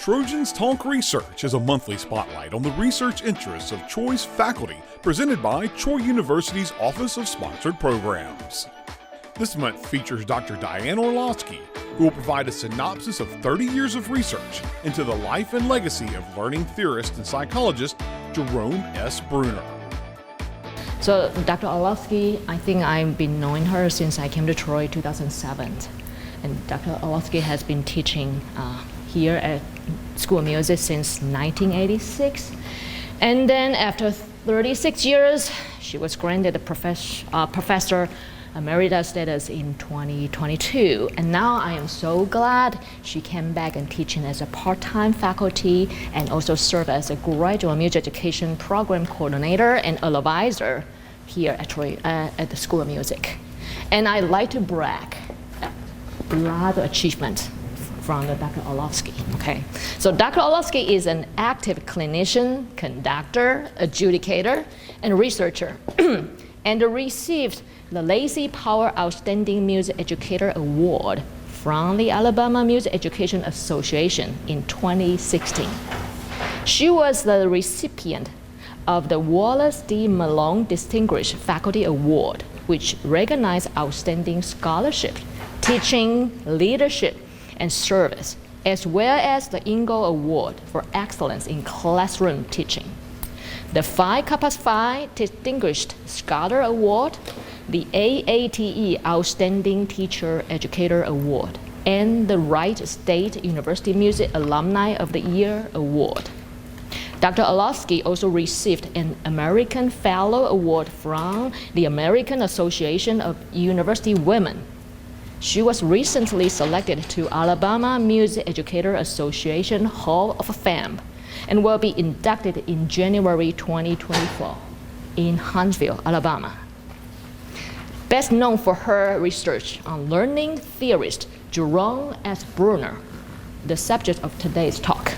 Trojans Talk Research is a monthly spotlight on the research interests of choice faculty presented by Troy University's Office of Sponsored Programs. This month features Dr. Diane Orlofsky, who will provide a synopsis of 30 years of research into the life and legacy of learning theorist and psychologist Jerome S. Bruner. So Dr. Orlofsky, I think I've been knowing her since I came to Troy 2007. And Dr. Orlofsky has been teaching here at School of Music since 1986. And then after 36 years, she was granted a professor emerita status in 2022. And now I am so glad she came back and teaching as a part-time faculty and also serve as a graduate music education program coordinator and advisor here at Troy, at the School of Music. And I'd like to brag a lot of achievement from the Dr. Orlofsky, okay? So Dr. Orlofsky is an active clinician, conductor, adjudicator, and researcher, and received the Lacy Power Outstanding Music Educator Award from the Alabama Music Education Association in 2016. She was the recipient of the Wallace D. Malone Distinguished Faculty Award, which recognizes outstanding scholarship, teaching, leadership, and service, as well as the Ingo Award for Excellence in Classroom Teaching, the Phi Kappa Phi Distinguished Scholar Award, the AATE Outstanding Teacher Educator Award, and the Wright State University Music Alumni of the Year Award. Dr. Orlofsky also received an American Fellow Award from the American Association of University Women. She was recently selected to Alabama Music Educator Association Hall of Fame and will be inducted in January 2024 in Huntsville, Alabama. Best known for her research on learning theorist Jerome S. Bruner, the subject of today's talk.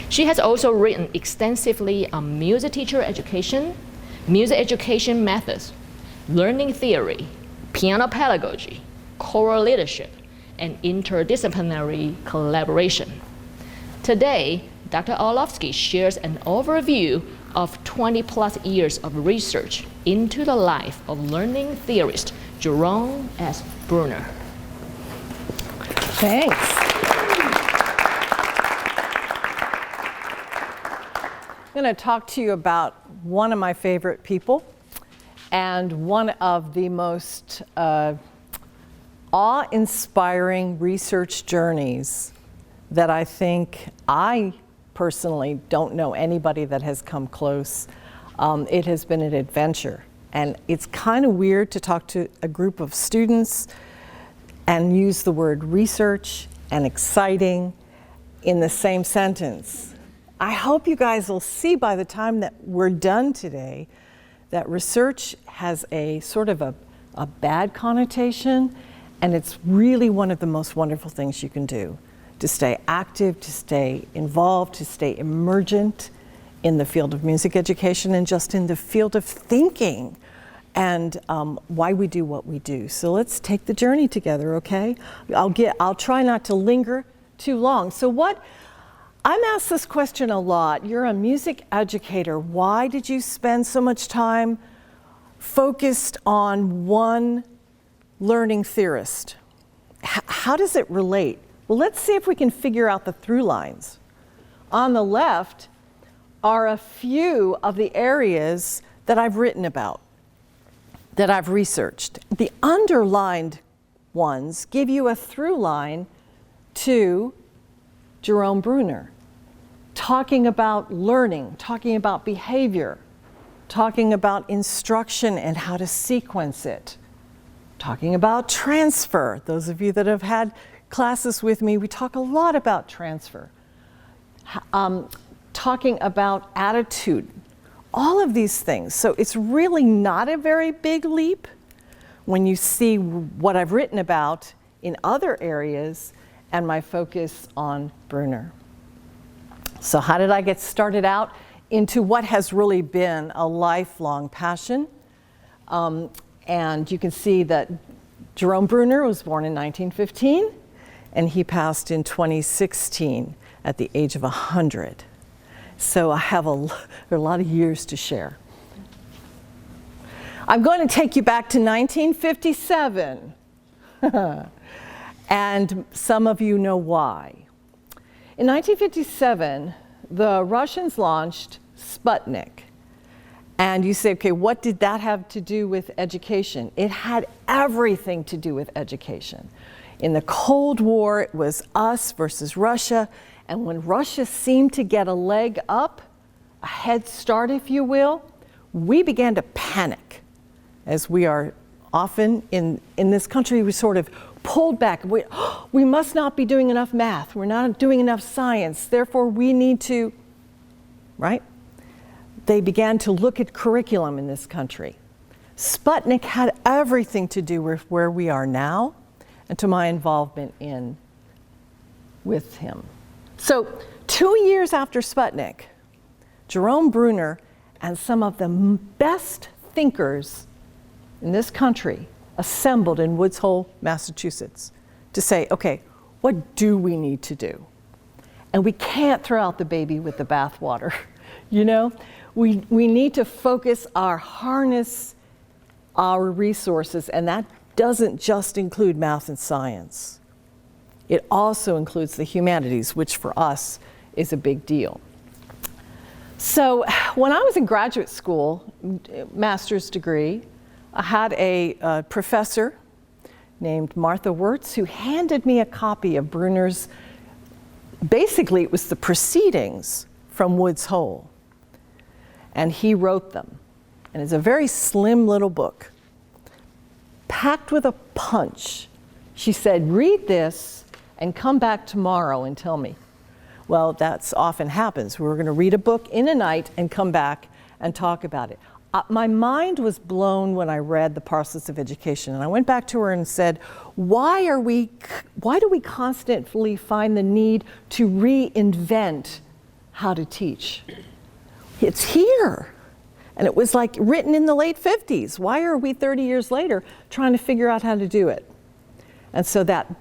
She has also written extensively on music teacher education, music education methods, learning theory, piano pedagogy, choral leadership, and interdisciplinary collaboration. Today, Dr. Orlofsky shares an overview of 20-plus years of research into the life of learning theorist Jerome S. Bruner. Thanks. I'm going to talk to you about one of my favorite people and one of the most awe-inspiring research journeys that I think I personally don't know anybody that has come close. It has been an adventure, and it's kind of weird to talk to a group of students and use the word research and exciting in the same sentence. I hope you guys will see by the time that we're done today that research has a sort of a bad connotation, and it's really one of the most wonderful things you can do, to stay active, to stay involved, to stay emergent in the field of music education and just in the field of thinking and why we do what we do. So let's take the journey together, okay? I'll try not to linger too long. So I'm asked this question a lot. You're a music educator. Why did you spend so much time focused on one learning theorist? How does it relate? Well, let's see if we can figure out the through lines. On the left are a few of the areas that I've written about, that I've researched. The underlined ones give you a through line to Jerome Bruner, talking about learning, talking about behavior, talking about instruction and how to sequence it, talking about transfer. Those of you that have had classes with me, we talk a lot about transfer. Talking about attitude, all of these things. So it's really not a very big leap when you see what I've written about in other areas and my focus on Bruner. So how did I get started out into what has really been a lifelong passion? And you can see that Jerome Bruner was born in 1915 and he passed in 2016. at the age of 100. So I have a lot of years to share. I'm going to take you back to 1957. And some of you know why. In 1957, the Russians launched Sputnik. And you say, okay, what did that have to do with education? It had everything to do with education. In the Cold War, it was us versus Russia. And when Russia seemed to get a leg up, a head start, if you will, we began to panic. As we are often in this country, we sort of pulled back. We must not be doing enough math. We're not doing enough science. Therefore, we need to, right? They began to look at curriculum in this country. Sputnik had everything to do with where we are now and to my involvement with him. So 2 years after Sputnik, Jerome Bruner and some of the best thinkers in this country assembled in Woods Hole, Massachusetts, to say, okay, what do we need to do? And we can't throw out the baby with the bathwater. You know, we need to harness our resources, and that doesn't just include math and science. It also includes the humanities, which for us is a big deal. So when I was in graduate school, master's degree, I had a professor named Martha Wirtz who handed me a copy of Bruner's, basically it was the proceedings from Woods Hole. And he wrote them. And it's a very slim little book, packed with a punch. She said, read this and come back tomorrow and tell me. Well, that's often happens. We're going to read a book in a night and come back and talk about it. My mind was blown when I read The Parcels of Education, and I went back to her and said, why do we constantly find the need to reinvent how to teach? It's here. And it was like written in the late 50s. Why are we 30 years later trying to figure out how to do it? And so that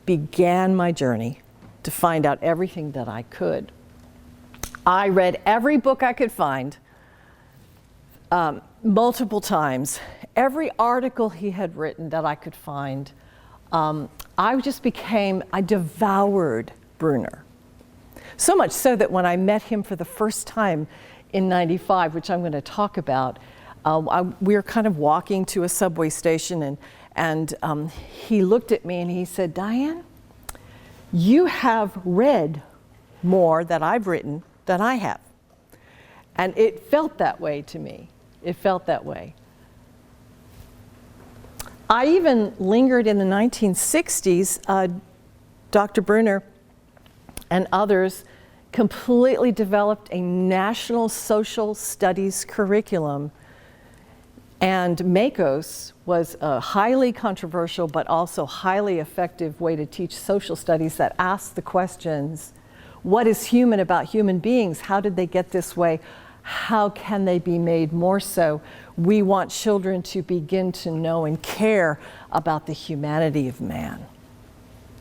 began my journey to find out everything that I could. I read every book I could find, multiple times, every article he had written that I could find. I devoured Bruner. So much so that when I met him for the first time in '95, which I'm going to talk about, we were kind of walking to a subway station, and he looked at me and he said, Diane, you have read more that I've written than I have. And it felt that way to me. It felt that way. I even lingered in the 1960s. Dr. Bruner and others completely developed a national social studies curriculum. And MACOS was a highly controversial but also highly effective way to teach social studies that asked the questions, what is human about human beings? How did they get this way? How can they be made more so? We want children to begin to know and care about the humanity of man.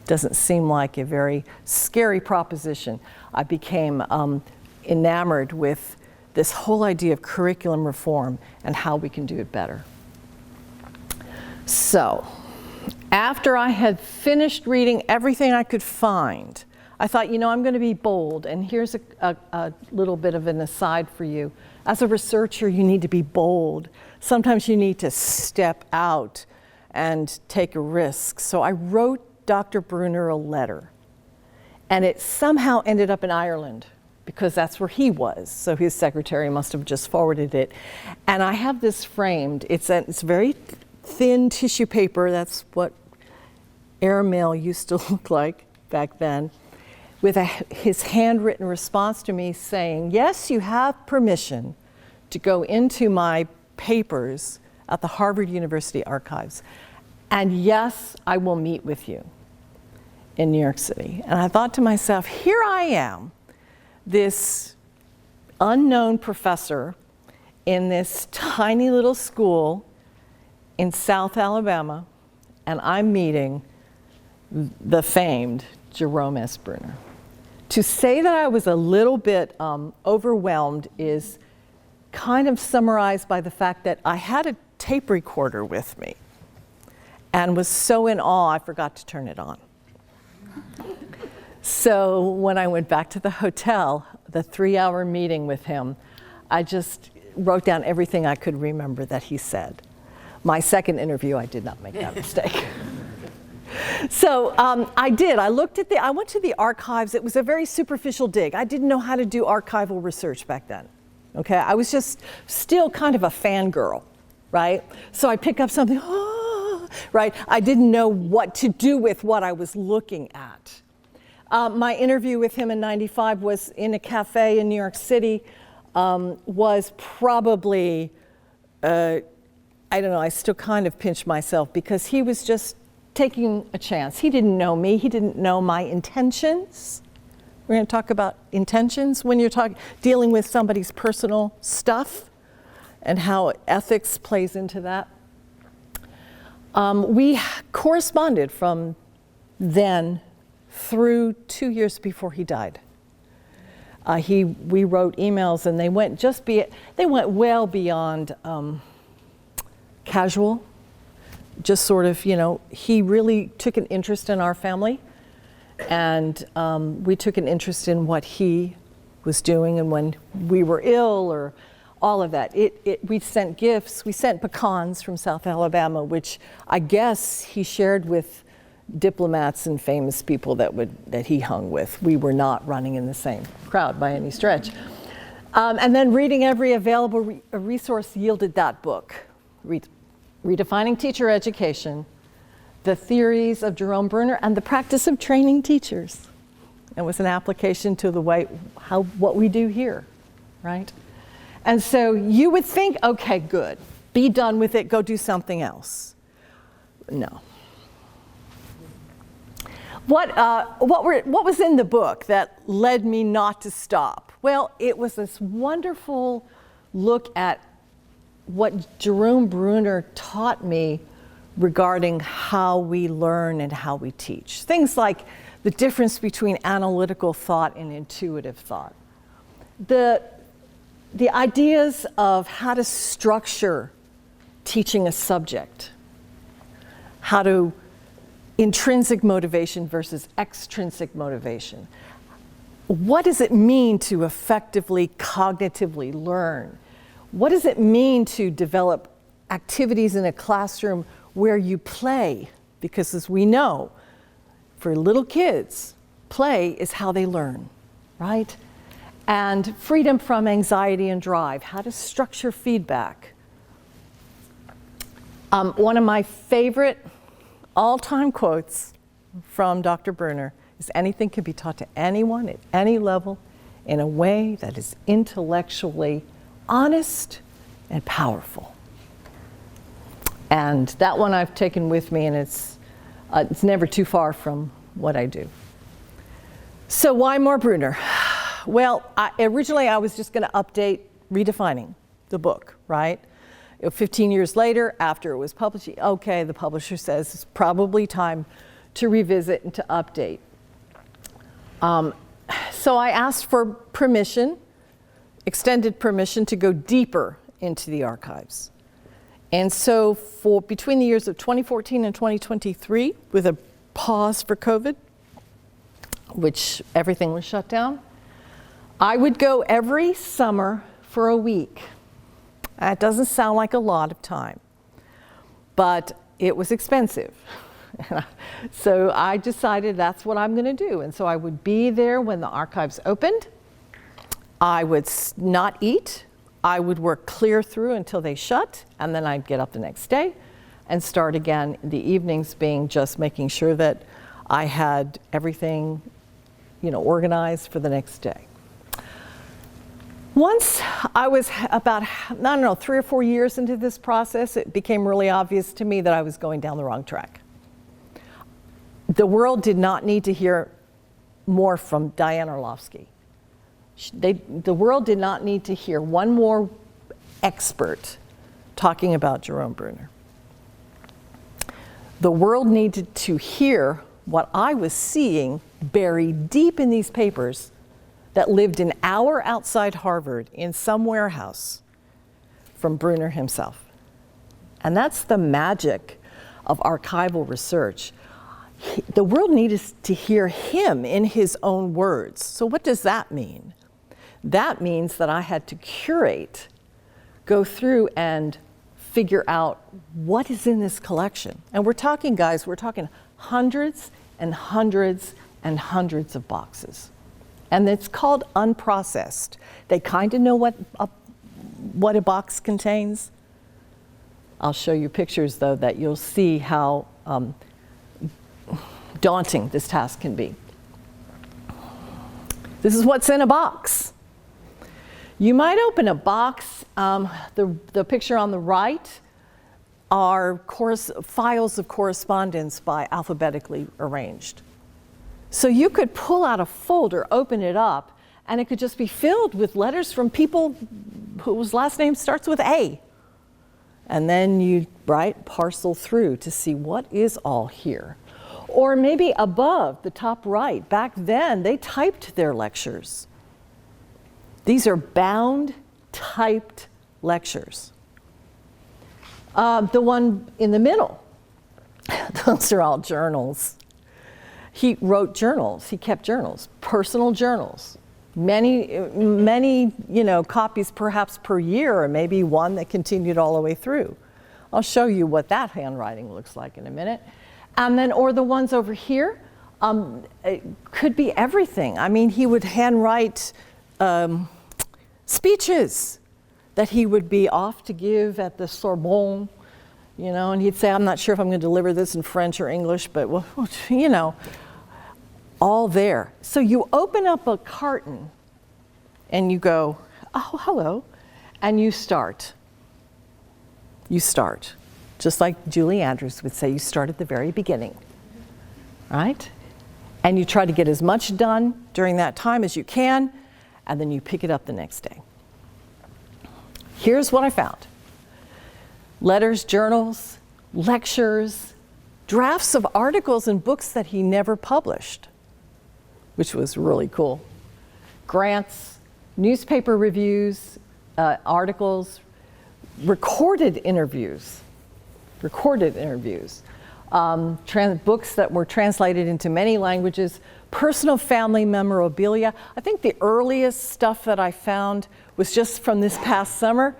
Doesn't seem like a very scary proposition. I became enamored with this whole idea of curriculum reform and how we can do it better. So, after I had finished reading everything I could find, I thought, you know, I'm going to be bold. And here's a little bit of an aside for you. As a researcher, you need to be bold. Sometimes you need to step out and take a risk. So I wrote Dr. Bruner a letter. And it somehow ended up in Ireland, because that's where he was. So his secretary must have just forwarded it. And I have this framed. It's very thin tissue paper. That's what airmail used to look like back then, with his handwritten response to me saying, yes, you have permission to go into my papers at the Harvard University archives. And yes, I will meet with you in New York City. And I thought to myself, here I am, this unknown professor in this tiny little school in South Alabama, and I'm meeting the famed Jerome S. Bruner. to say that I was a little bit overwhelmed is kind of summarized by the fact that I had a tape recorder with me and was so in awe I forgot to turn it on. So when I went back to the hotel, the 3-hour meeting with him, I just wrote down everything I could remember that he said. My second interview, I did not make that mistake. So I did. I went to the archives. It was a very superficial dig. I didn't know how to do archival research back then. Okay, I was just still kind of a fangirl, right? So I pick up something, right? I didn't know what to do with what I was looking at. My interview with him in '95 was in a cafe in New York City, was probably, I don't know, I still kind of pinch myself because he was just taking a chance. He didn't know me, he didn't know my intentions. We're going to talk about intentions when you're dealing with somebody's personal stuff and how ethics plays into that. We corresponded from then through 2 years before he died. We wrote emails and they went well beyond casual. Just sort of, he really took an interest in our family, and we took an interest in what he was doing, and when we were ill or all of that. We sent gifts. We sent pecans from South Alabama, which I guess he shared with diplomats and famous people that he hung with. We were not running in the same crowd by any stretch. And then reading every available resource yielded that book, Redefining Teacher Education, The Theories of Jerome Bruner, and the Practice of Training Teachers. It was an application to what we do here, right? And so you would think, okay, good, be done with it, go do something else. No. What was in the book that led me not to stop? Well, it was this wonderful look at what Jerome Bruner taught me regarding how we learn and how we teach. Things like the difference between analytical thought and intuitive thought. The ideas of how to structure teaching a subject, how to intrinsic motivation versus extrinsic motivation. What does it mean to effectively cognitively learn? What does it mean to develop activities in a classroom where you play? Because as we know, for little kids, play is how they learn, right? And freedom from anxiety and drive, how to structure feedback. One of my favorite all-time quotes from Dr. Bruner is, anything can be taught to anyone at any level in a way that is intellectually honest and powerful. And that one I've taken with me, and it's never too far from what I do. So why more Bruner? Well, originally I was just going to update Redefining, the book, right? 15 years later, after it was published, okay, the publisher says it's probably time to revisit and to update. So I asked for permission, extended permission, to go deeper into the archives. And so between the years of 2014 and 2023, with a pause for COVID, which everything was shut down, I would go every summer for a week. That doesn't sound like a lot of time, but it was expensive. So I decided that's what I'm going to do. And so I would be there when the archives opened. I would not eat. I would work clear through until they shut, and then I'd get up the next day and start again. The evenings being just making sure that I had everything, organized for the next day. Once I was about, 3 or 4 years into this process, it became really obvious to me that I was going down the wrong track. The world did not need to hear more from Diane Orlofsky. The world did not need to hear one more expert talking about Jerome Bruner. The world needed to hear what I was seeing buried deep in these papers that lived an hour outside Harvard in some warehouse from Bruner himself. And that's the magic of archival research. The world needed to hear him in his own words. So what does that mean? That means that I had to curate, go through and figure out what is in this collection. And we're talking, guys, we're talking hundreds and hundreds and hundreds of boxes. And it's called unprocessed. They kind of know what a box contains. I'll show you pictures, though, that you'll see how daunting this task can be. This is what's in a box. You might open a box. The picture on the right are files of correspondence by alphabetically arranged. So you could pull out a folder, open it up, and it could just be filled with letters from people whose last name starts with A. And then you parcel through to see what is all here. Or maybe above, the top right, back then they typed their lectures. These are bound, typed lectures. The one in the middle, those are all journals. He wrote journals, he kept journals, personal journals. Many, copies perhaps per year, or maybe one that continued all the way through. I'll show you what that handwriting looks like in a minute. And then, or the ones over here, it could be everything. I mean, he would handwrite speeches that he would be off to give at the Sorbonne, and he'd say, I'm not sure if I'm going to deliver this in French or English, but, all there. So you open up a carton and you go, oh, hello, and you start. You start. Just like Julie Andrews would say, you start at the very beginning, right? And you try to get as much done during that time as you can, and then you pick it up the next day. Here's what I found. Letters, journals, lectures, drafts of articles and books that he never published, which was really cool. Grants, newspaper reviews, articles, recorded interviews, books that were translated into many languages, personal family memorabilia. I think the earliest stuff that I found was just from this past summer.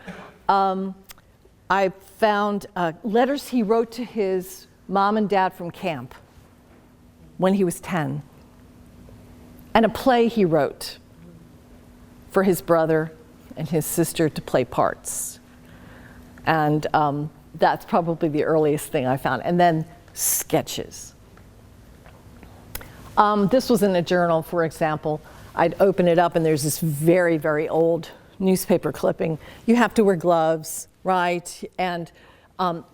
I found letters he wrote to his mom and dad from camp when he was 10, and a play he wrote for his brother and his sister to play parts. And that's probably the earliest thing I found. And then sketches. This was in a journal, for example. I'd open it up and there's this very, very old newspaper clipping. You have to wear gloves, right? And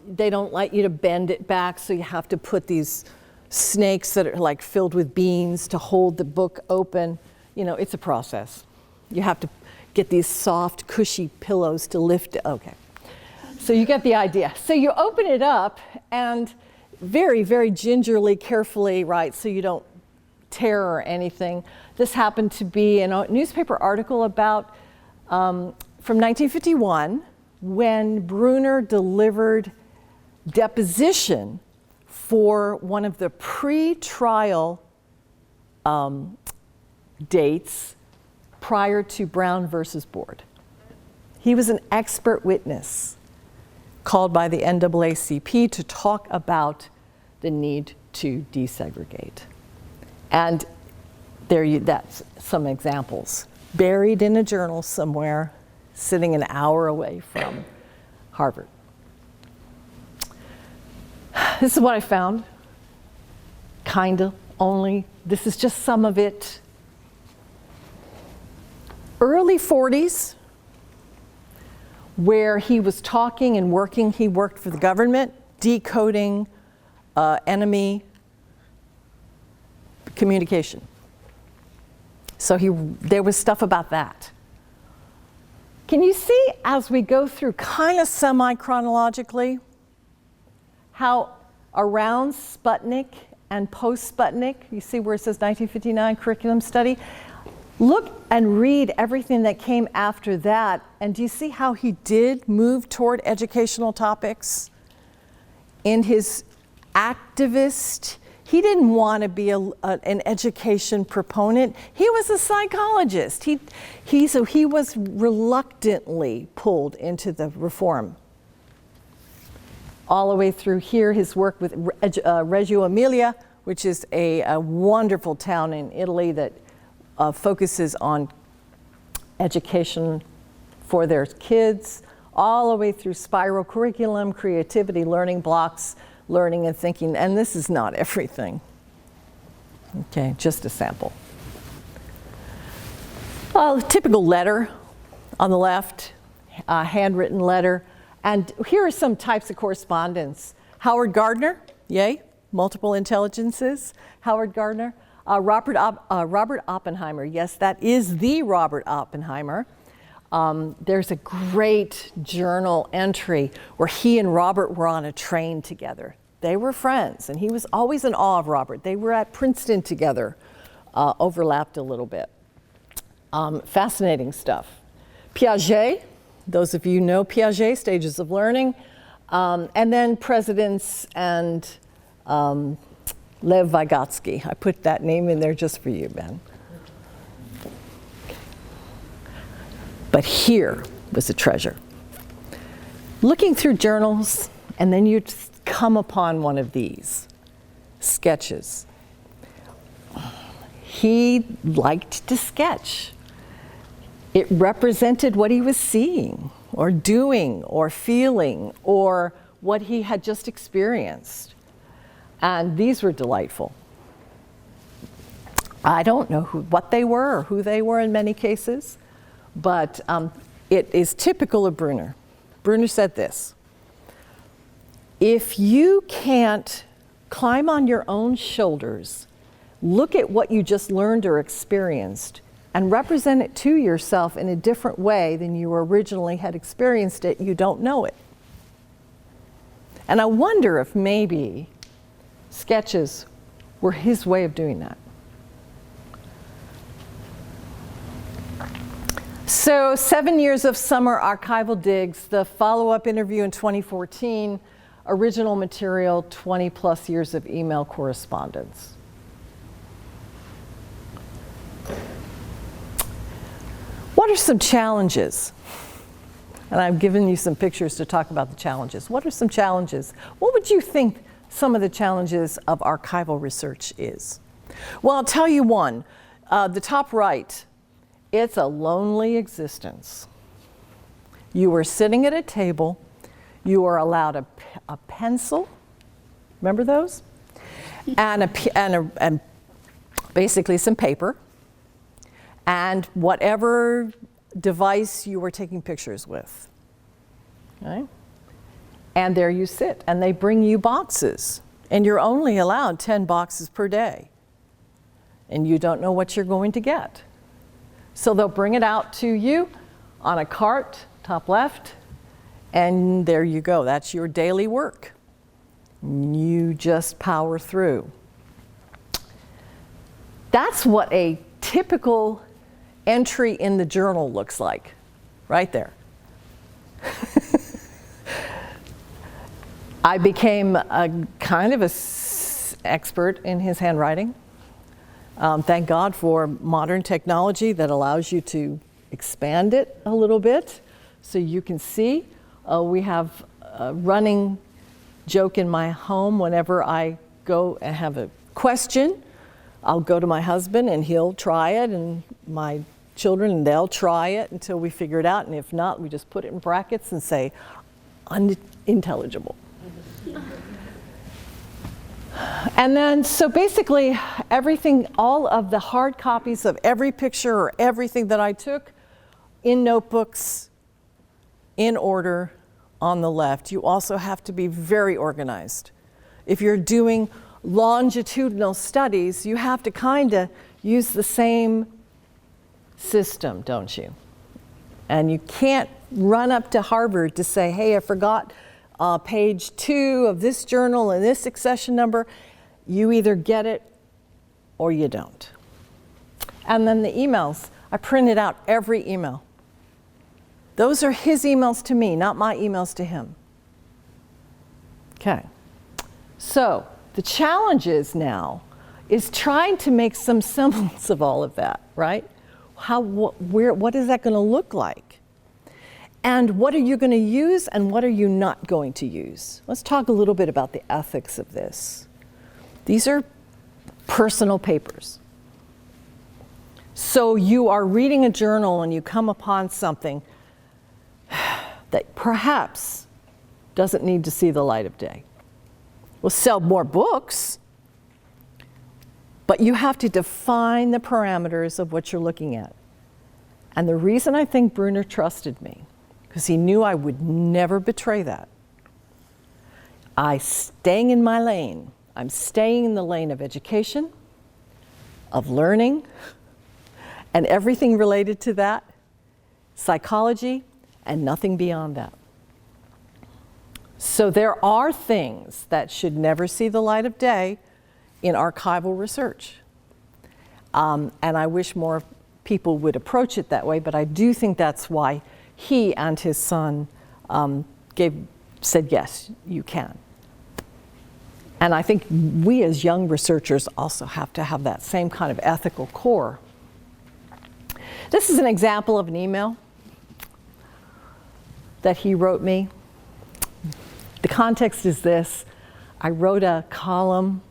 they don't like you to bend it back, so you have to put these snakes that are like filled with beans to hold the book open. It's a process. You have to get these soft, cushy pillows to lift it. Okay. So you get the idea. So you open it up and very, very gingerly, carefully, right, so you don't tear or anything. This happened to be a newspaper article about, from 1951, when Bruner delivered deposition for one of the pre-trial dates prior to Brown versus Board. He was an expert witness called by the NAACP to talk about the need to desegregate. And that's some examples. Buried in a journal somewhere, sitting an hour away from Harvard. This is what I found. Kinda, only. This is just some of it. Early 40s, where he was talking and working. He worked for the government, decoding enemy communication. So there was stuff about that. Can you see, as we go through kind of semi-chronologically, how around Sputnik and post-Sputnik. You see where it says 1959 curriculum study? Look and read everything that came after that, and do you see how he did move toward educational topics? In his activist, he didn't want to be an education proponent. He was a psychologist. So he was reluctantly pulled into the reform. All the way through here, his work with Reggio Emilia, which is a wonderful town in Italy that focuses on education for their kids, all the way through spiral curriculum, creativity, learning blocks, learning and thinking, and this is not everything. Okay, just a sample. Typical letter on the left, handwritten letter, and here are some types of correspondence. Howard Gardner, yay, multiple intelligences. Howard Gardner. Robert Oppenheimer, yes, that is the Robert Oppenheimer. There's a great journal entry where he and Robert were on a train together. They were friends, and he was always in awe of Robert. They were at Princeton together, overlapped a little bit. Fascinating stuff. Piaget, those of you know Piaget, Stages of Learning, and then Presidents and Lev Vygotsky. I put that name in there just for you, Ben. But here was a treasure. Looking through journals, and then you come upon one of these sketches. He liked to sketch. It represented what he was seeing, or doing, or feeling, or what he had just experienced. And these were delightful. I don't know what they were or who they were in many cases, but it is typical of Bruner. Bruner said this: if you can't climb on your own shoulders, look at what you just learned or experienced, and represent it to yourself in a different way than you originally had experienced it, you don't know it. And I wonder if maybe sketches were his way of doing that. So 7 years of summer archival digs, the follow-up interview in 2014, original material, 20 plus years of email correspondence. What are some challenges? And I've given you some pictures to talk about the challenges. What are some challenges? What would you think some of the challenges of archival research is? Well, I'll tell you one. The top right, it's a lonely existence. You are sitting at a table. You are allowed a pencil. Remember those? And basically some paper. And whatever device you were taking pictures with. Okay? And there you sit, and they bring you boxes, and you're only allowed 10 boxes per day. And you don't know what you're going to get. So they'll bring it out to you on a cart, top left, and there you go. That's your daily work. You just power through. That's what a typical entry in the journal looks like, right there. I became a kind of an expert in his handwriting. Thank God for modern technology that allows you to expand it a little bit so you can see. We have a running joke in my home. Whenever I go and have a question, I'll go to my husband and he'll try it, and my children, and they'll try it until we figure it out, and if not, we just put it in brackets and say, unintelligible. And then, so basically, everything, all of the hard copies of every picture or everything that I took in notebooks, in order, on the left. You also have to be very organized. If you're doing longitudinal studies, you have to kind of use the same system, don't you? And you can't run up to Harvard to say, hey, I forgot page 2 of this journal and this accession number. You either get it or you don't. And then the emails, I printed out every email. Those are his emails to me, not my emails to him. Okay. So the challenge is now is trying to make some semblance of all of that, right? What is that going to look like? And what are you going to use and what are you not going to use? Let's talk a little bit about the ethics of this. These are personal papers. So you are reading a journal and you come upon something that perhaps doesn't need to see the light of day. We'll sell more books, but you have to define the parameters of what you're looking at. And the reason I think Bruner trusted me, because he knew I would never betray that. I'm staying in my lane. I'm staying in the lane of education, of learning, and everything related to that, psychology, and nothing beyond that. So there are things that should never see the light of day in archival research. And I wish more people would approach it that way, but I do think that's why he and his son said, yes, you can. And I think we as young researchers also have to have that same kind of ethical core. This is an example of an email that he wrote me. The context is this. I wrote a column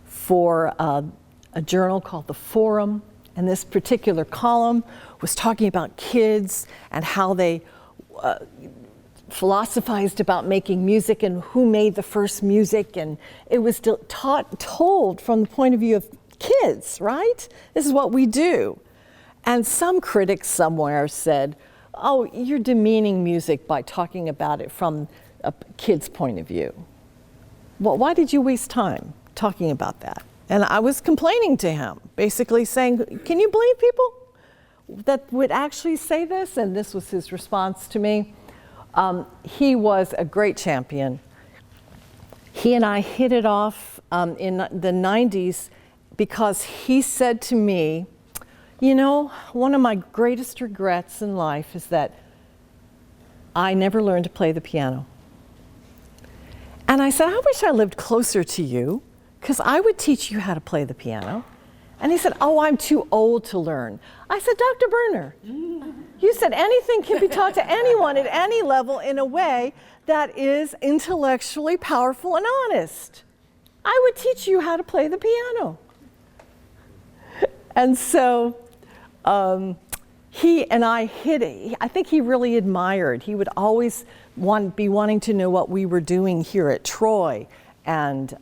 for a journal called The Forum, and this particular column was talking about kids and how they philosophized about making music and who made the first music, and it was told from the point of view of kids, right? This is what we do. And some critic somewhere said, oh, you're demeaning music by talking about it from a kid's point of view. Well, why did you waste time talking about that? And I was complaining to him, basically saying, can you believe people that would actually say this? And this was his response to me. He was a great champion. He and I hit it off in the 90s because he said to me, you know, one of my greatest regrets in life is that I never learned to play the piano. And I said, I wish I lived closer to you, because I would teach you how to play the piano. And he said, oh, I'm too old to learn. I said, Dr. Bruner, you said anything can be taught to anyone at any level in a way that is intellectually powerful and honest. I would teach you how to play the piano. And so he and I hit it. I think he really admired. He would always be wanting to know what we were doing here at Troy. And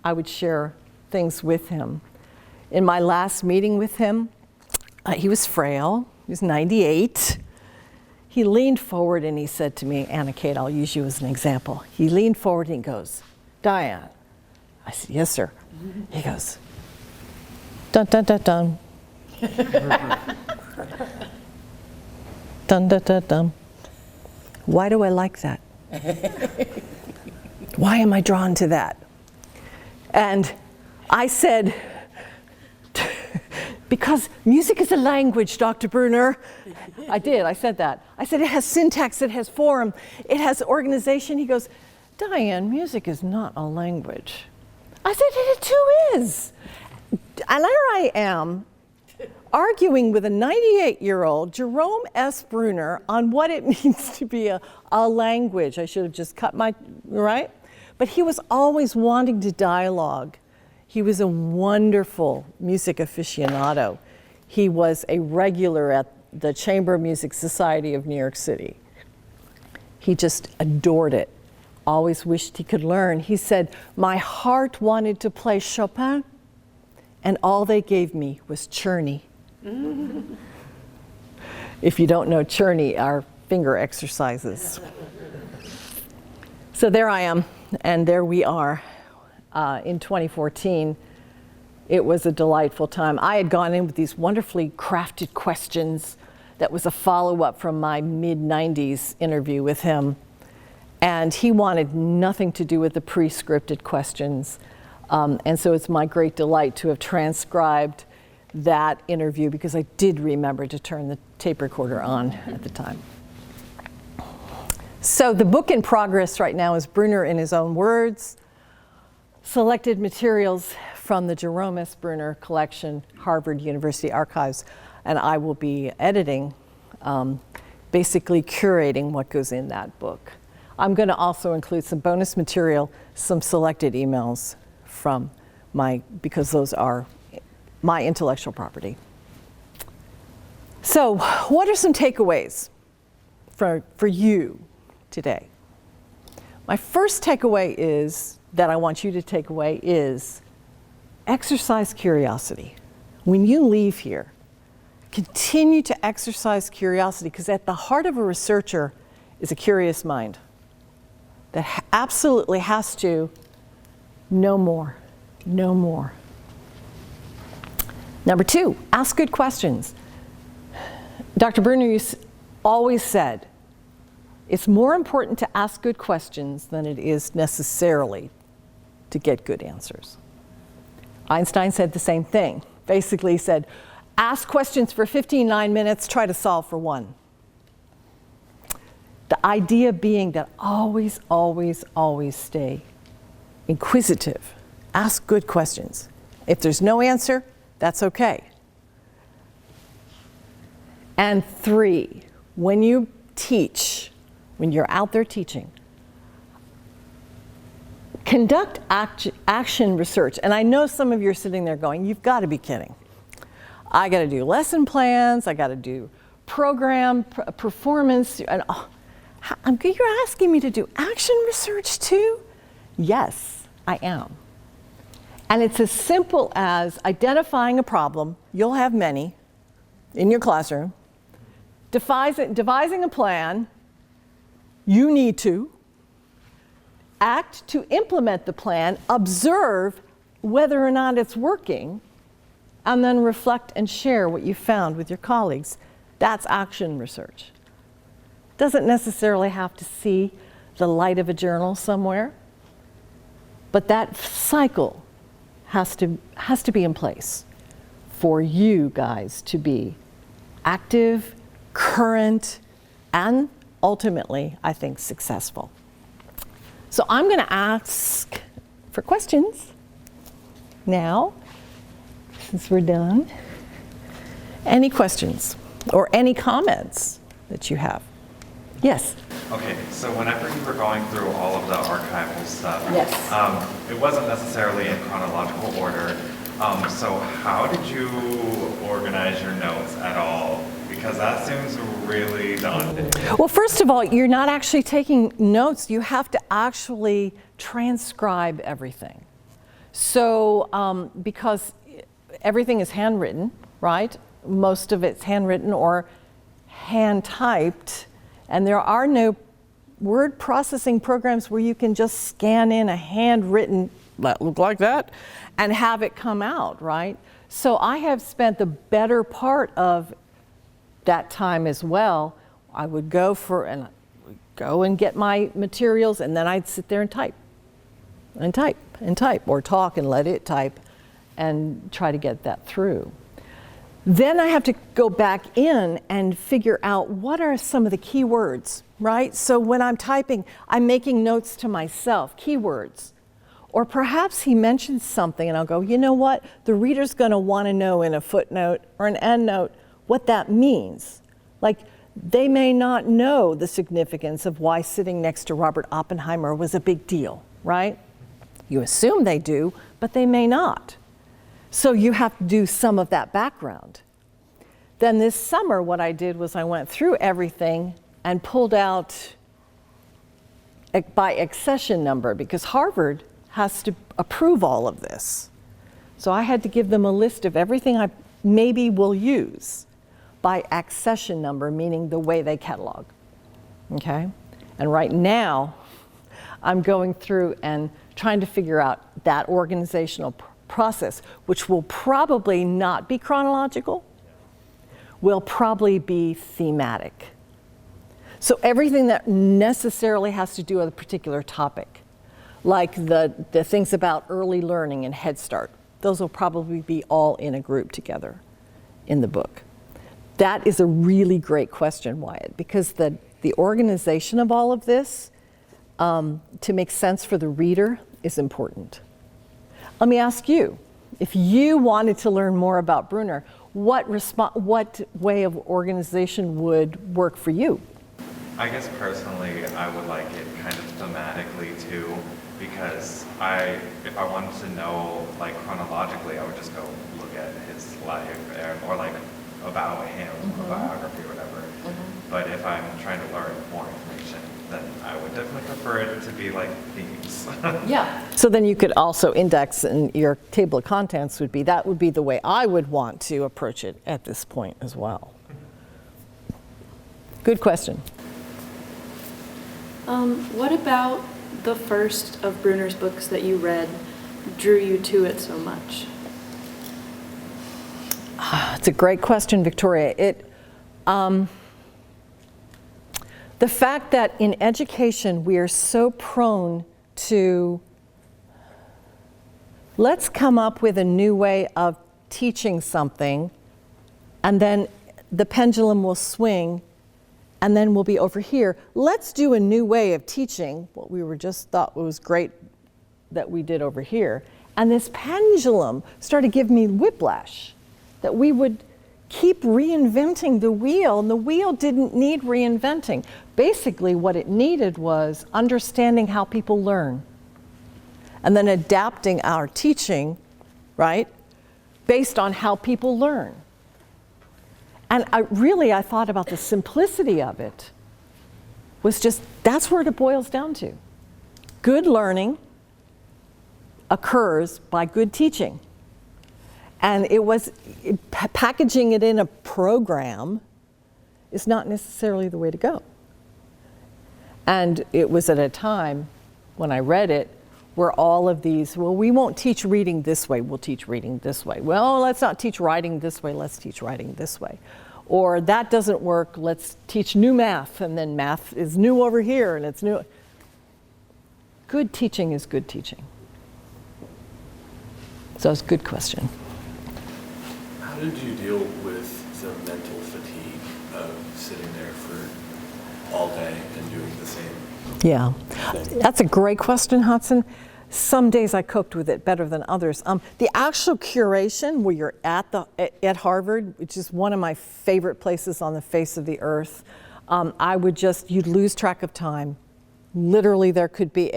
I would share things with him. In my last meeting with him, he was frail. He was 98. He leaned forward and he said to me, Anna Kate, I'll use you as an example. He leaned forward and he goes, Diane. I said, yes, sir. He goes, dun, dun, dun, dun. Dun, dun, dun, dun. Why do I like that? Why am I drawn to that? And I said, because music is a language, Dr. Bruner. I said that. I said it has syntax, it has form, it has organization. He goes, Diane, music is not a language. I said, it too is. And there I am, arguing with a 98-year-old Jerome S. Bruner on what it means to be a language. I should have just cut my, right? But he was always wanting to dialogue. He was a wonderful music aficionado. He was a regular at the Chamber of Music Society of New York City. He just adored it, always wished he could learn. He said, my heart wanted to play Chopin, and all they gave me was Czerny. If you don't know Czerny, our finger exercises. So there I am, and there we are in 2014. It was a delightful time. I had gone in with these wonderfully crafted questions that was a follow-up from my mid-90s interview with him. And he wanted nothing to do with the pre-scripted questions. And so it's my great delight to have transcribed that interview because I did remember to turn the tape recorder on at the time. So the book in progress right now is Bruner in his own words, selected materials from the Jerome S. Bruner collection, Harvard University Archives, and I will be editing, basically curating what goes in that book. I'm going to also include some bonus material, some selected emails from because those are my intellectual property. So what are some takeaways for you today? My first takeaway is, that I want you to take away is, exercise curiosity. When you leave here, continue to exercise curiosity, because at the heart of a researcher is a curious mind that absolutely has to know more, know more. Number 2, ask good questions. Dr. Bruner always said, it's more important to ask good questions than it is necessarily to get good answers. Einstein said the same thing. Basically said, ask questions for 59 minutes, try to solve for 1. The idea being that always, always, always stay inquisitive. Ask good questions. If there's no answer, that's okay. And 3, when you teach, when you're out there teaching, conduct action research. And I know some of you are sitting there going, you've got to be kidding. I got to do lesson plans, I got to do program performance, and you're asking me to do action research too? Yes, I am. And it's as simple as identifying a problem, you'll have many in your classroom, devising a plan, you need to act to implement the plan, observe whether or not it's working, and then reflect and share what you found with your colleagues. That's action research. Doesn't necessarily have to see the light of a journal somewhere, but that cycle has to be in place for you guys to be active, current, and ultimately, I think, successful. So I'm going to ask for questions now, since we're done. Any questions or any comments that you have? Yes? Okay, so whenever you were going through all of the archival stuff, Yes. It wasn't necessarily in chronological order. So how did you organize your notes at all? Because that seems really daunting. Well, first of all, you're not actually taking notes. You have to actually transcribe everything. So, because everything is handwritten, right? Most of it's handwritten or hand-typed, and there are no word processing programs where you can just scan in a handwritten, that look like that, and have it come out, right? So I have spent the better part of that time as well. I would go and get my materials, and then I'd sit there and type, or talk and let it type, and try to get that through. Then I have to go back in and figure out what are some of the key words, right? So when I'm typing, I'm making notes to myself, keywords. Or perhaps he mentions something and I'll go, you know what? The reader's gonna wanna know in a footnote or an endnote what that means. Like, they may not know the significance of why sitting next to Robert Oppenheimer was a big deal, right? You assume they do, but they may not. So you have to do some of that background. Then this summer, what I did was I went through everything and pulled out by accession number, because Harvard has to approve all of this. So I had to give them a list of everything I maybe will use by accession number, meaning the way they catalog, okay? And right now, I'm going through and trying to figure out that organizational process, which will probably not be chronological, will probably be thematic. So everything that necessarily has to do with a particular topic, like the things about early learning and Head Start. Those will probably be all in a group together in the book. That is a really great question, Wyatt, because the organization of all of this to make sense for the reader is important. Let me ask you, if you wanted to learn more about Bruner, what way of organization would work for you? I guess personally, I would like it kind of thematically too, because if I wanted to know like chronologically, I would just go look at his life or like about him, a biography or whatever. But if I'm trying to learn more information, then I would definitely prefer it to be like themes. Yeah. So then you could also index, and your table of contents would be the way I would want to approach it at this point as well. Good question. What about the first of Bruner's books that you read drew you to it so much? It's a great question, Victoria. The fact that in education we are so prone to, let's come up with a new way of teaching something, and then the pendulum will swing, and then we'll be over here. Let's do a new way of teaching what we were just thought was great that we did over here. And this pendulum started giving me whiplash, that we would keep reinventing the wheel, and the wheel didn't need reinventing. Basically, what it needed was understanding how people learn, and then adapting our teaching, right, based on how people learn. And I thought about the simplicity of it, was just, that's where it boils down to. Good learning occurs by good teaching. And packaging it in a program is not necessarily the way to go. And it was at a time when I read it where all of these, well, we won't teach reading this way, we'll teach reading this way. Well, let's not teach writing this way, let's teach writing this way. Or that doesn't work, let's teach new math, and then math is new over here, and it's new. Good teaching is good teaching. So it's a good question. How did you deal with the mental fatigue of sitting there for all day and doing the same thing? That's a great question, Hudson. Some days I coped with it better than others. The actual curation where you're at Harvard, which is one of my favorite places on the face of the earth, you'd lose track of time. Literally, there could be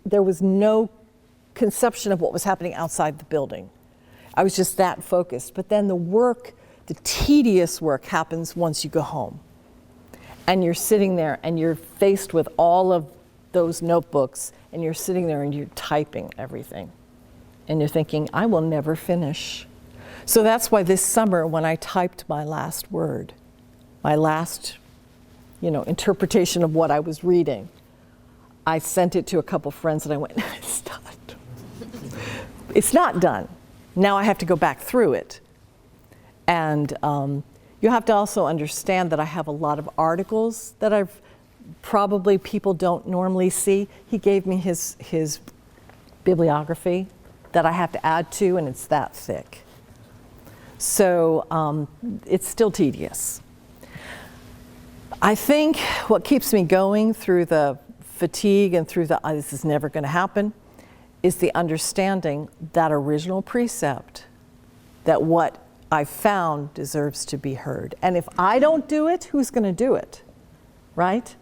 there was no conception of what was happening outside the building. I was just that focused. But then the tedious work happens once you go home. And you're sitting there and you're faced with all of those notebooks, and you're sitting there and you're typing everything. And you're thinking, I will never finish. So that's why this summer, when I typed my last word, my last, interpretation of what I was reading, I sent it to a couple friends and I went, it's done. It's not done. Now I have to go back through it. And you have to also understand that I have a lot of articles that probably people don't normally see. He gave me his bibliography that I have to add to, and it's that thick. So it's still tedious. I think what keeps me going through the fatigue and through this is never going to happen is the understanding that original precept, that what I found deserves to be heard. And if I don't do it, who's going to do it, right?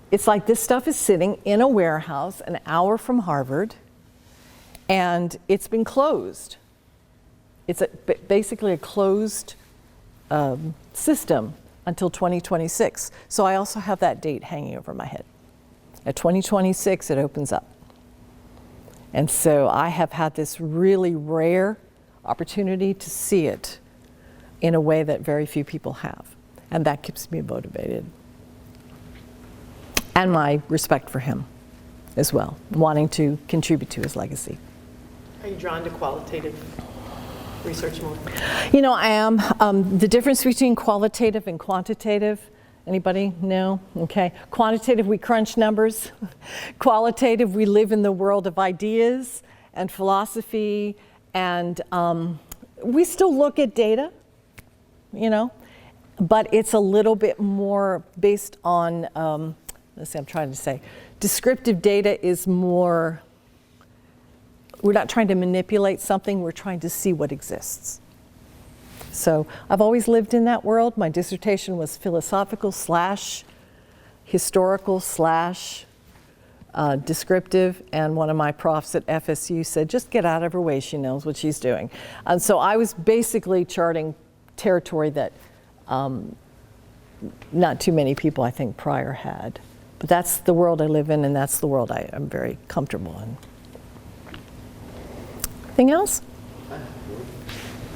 It's like this stuff is sitting in a warehouse an hour from Harvard, and it's been closed. It's basically a closed system until 2026. So I also have that date hanging over my head. At 2026, it opens up. And so I have had this really rare opportunity to see it in a way that very few people have. And that keeps me motivated. And my respect for him as well, wanting to contribute to his legacy. Are you drawn to qualitative research more? I am. The difference between qualitative and quantitative Anybody? No? Okay. Quantitative, we crunch numbers. Qualitative, we live in the world of ideas and philosophy, and we still look at data, you know, but it's a little bit more based on, let's see, I'm trying to say, descriptive data is more, we're not trying to manipulate something, we're trying to see what exists. So I've always lived in that world. My dissertation was philosophical / historical / descriptive, and one of my profs at FSU said, just get out of her way, she knows what she's doing. And so I was basically charting territory that not too many people, I think, prior had. But that's the world I live in, and that's the world I'm very comfortable in. Anything else?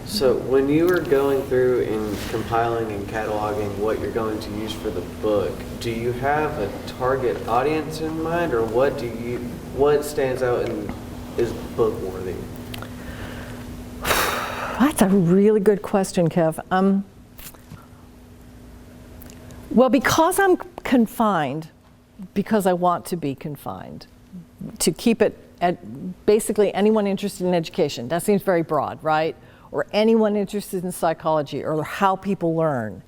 So when you were going through and compiling and cataloging what you're going to use for the book, do you have a target audience in mind, or what stands out and is book worthy? That's a really good question, Kev. Well, because I'm confined, because I want to be confined, to keep it at basically anyone interested in education. That seems very broad, right? Or anyone interested in psychology or how people learn.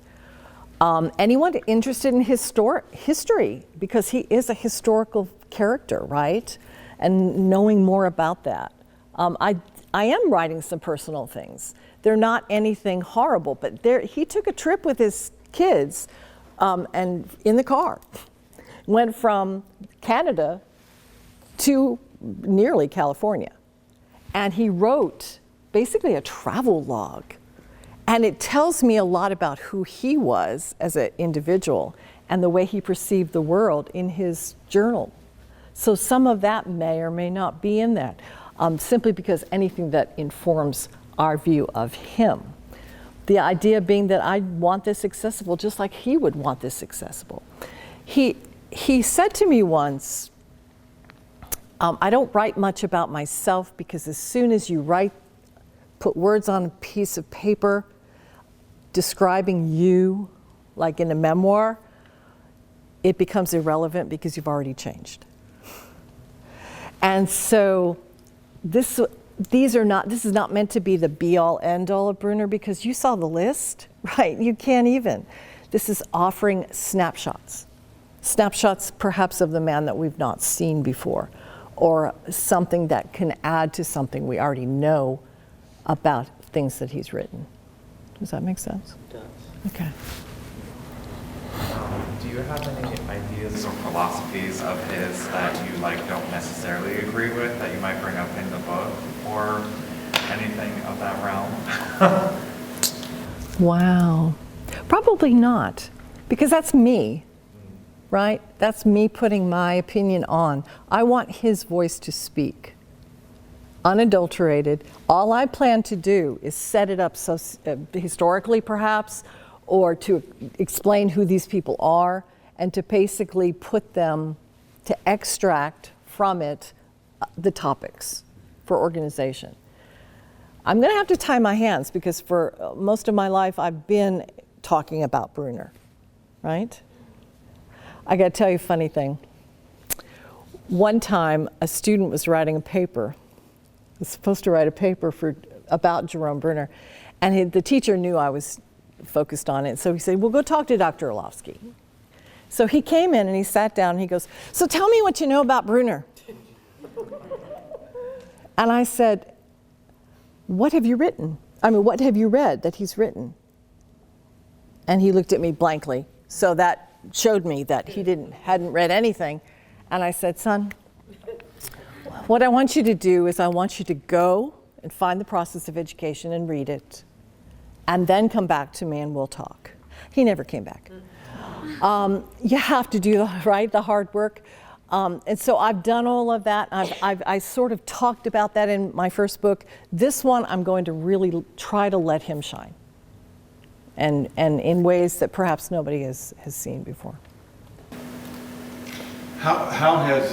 Anyone interested in history, because he is a historical character, right? And knowing more about that. I am writing some personal things. They're not anything horrible, but he took a trip with his kids and in the car. Went from Canada to nearly California. And he wrote basically a travel log. And it tells me a lot about who he was as an individual and the way he perceived the world in his journal. So some of that may or may not be in that, simply because anything that informs our view of him. The idea being that I want this accessible just like he would want this accessible. He said to me once, I don't write much about myself because as soon as you put words on a piece of paper describing you, like in a memoir, it becomes irrelevant because you've already changed. And so this is not meant to be the be-all, end-all of Bruner, because you saw the list, right? You can't even. This is offering snapshots perhaps of the man that we've not seen before, or something that can add to something we already know about things that he's written. Does that make sense? It does. Okay. Do you have any ideas or philosophies of his that you don't necessarily agree with that you might bring up in the book, or anything of that realm? Wow. Probably not, because that's me, right? That's me putting my opinion on. I want his voice to speak. Unadulterated. All I plan to do is set it up so historically perhaps, or to explain who these people are, and to basically put them, to extract from it the topics for organization. I'm going to have to tie my hands because for most of my life I've been talking about Bruner, right? I got to tell you a funny thing. One time a student was writing a paper, was supposed to write a paper about Jerome Bruner, and the teacher knew I was focused on it, so he said, well, go talk to Dr. Orlofsky. So he came in and he sat down and he goes, so tell me what you know about Bruner. And I said, what have you written? What have you read that he's written? And he looked at me blankly, so that showed me that he hadn't read anything. And I said, son, what I want you to do is I want you to go and find the process of education and read it, and then come back to me and we'll talk. He never came back. You have to do the hard work. And so I've done all of that. I sort of talked about that in my first book. This one, I'm going to really try to let him shine, and in ways that perhaps nobody has seen before. How has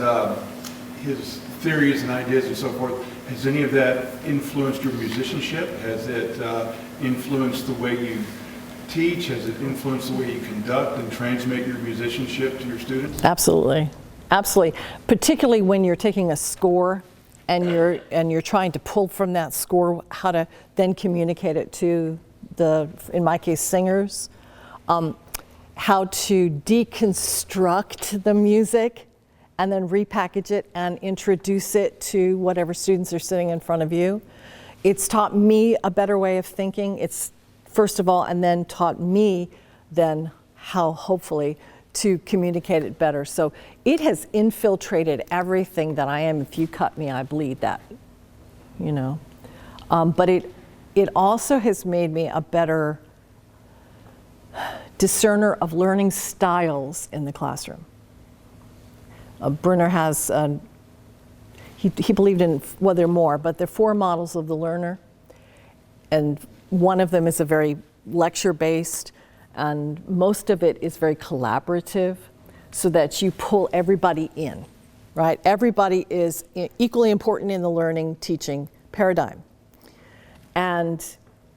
his theories and ideas and so forth, has any of that influenced your musicianship? Has it influenced the way you teach? Has it influenced the way you conduct and transmit your musicianship to your students? Absolutely. Absolutely. Particularly when you're taking a score and you're trying to pull from that score how to then communicate it to the, in my case, singers. How to deconstruct the music and then repackage it and introduce it to whatever students are sitting in front of you. It's taught me a better way of thinking. It's first of all, and then taught me then how hopefully to communicate it better. So it has infiltrated everything that I am. If you cut me, I bleed, that, you know. But it also has made me a better discerner of learning styles in the classroom. Bruner has, he believed in, well, there are more, but there are 4 models of the learner. And one of them is a very lecture-based, and most of it is very collaborative, so that you pull everybody in, right? Everybody is equally important in the learning, teaching paradigm. And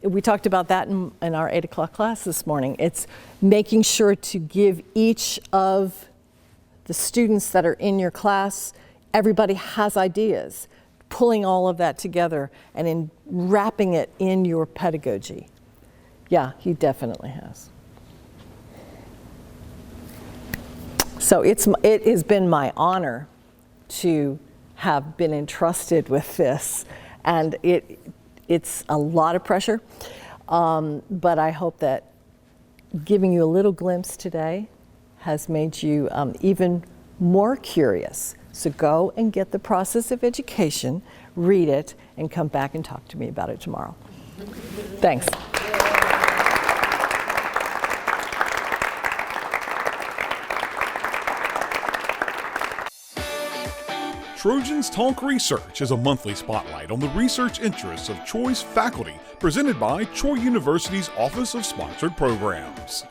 we talked about that in our 8 o'clock class this morning. It's making sure to give each of the students that are in your class, everybody has ideas, pulling all of that together and in wrapping it in your pedagogy. Yeah, he definitely has. So it has been my honor to have been entrusted with this, and it's a lot of pressure, but I hope that giving you a little glimpse today has made you even more curious. So go and get the Process of Education, read it, and come back and talk to me about it tomorrow. Thanks. Trojans Talk Research is a monthly spotlight on the research interests of choice faculty presented by Troy University's Office of Sponsored Programs.